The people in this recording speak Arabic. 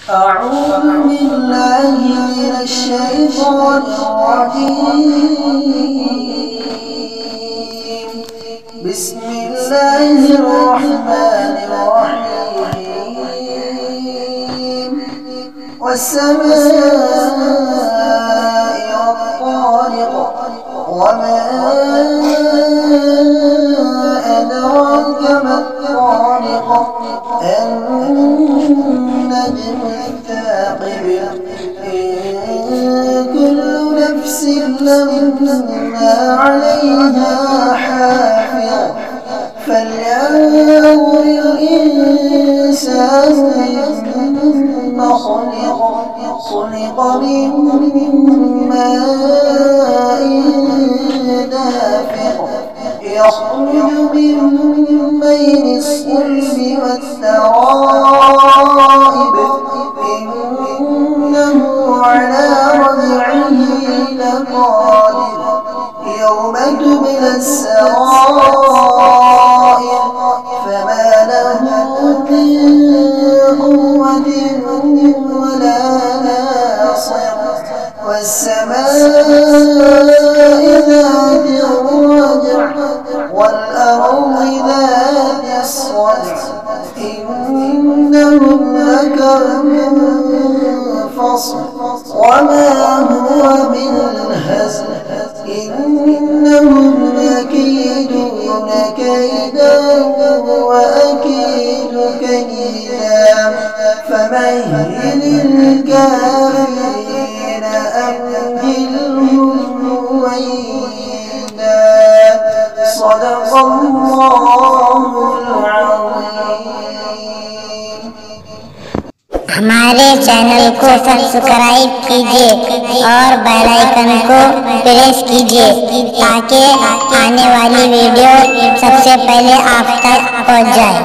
أعوذ بالله من الشيطان الرجيم. بسم الله الرحمن الرحيم. والسماء والطارق وما أدراك ما الطارق النجم الثاقب كل نفس لما عليها حافظ فلينظر الإنسان مما خلق من ماء دافق يخرج من بين الصلب والترائب إنه على رجعه لقادر يوم تبلى السرائر فما له من قوة ولا ناصر والسماء ذات الرجع والأرض ذات الصدع إنهم لكرم فصل وما هو بالهزل إنهم يكيدون كيدا وأكيد كيدا فمهل الكافرين أمهلهم رويدا صدق الله العظيم। हमारे चैनल को सब्सक्राइब कीजिए और बेल आइकन को प्रेस कीजिए ताकि आने वाली वीडियो सबसे पहले आप तक पहुंच जाए।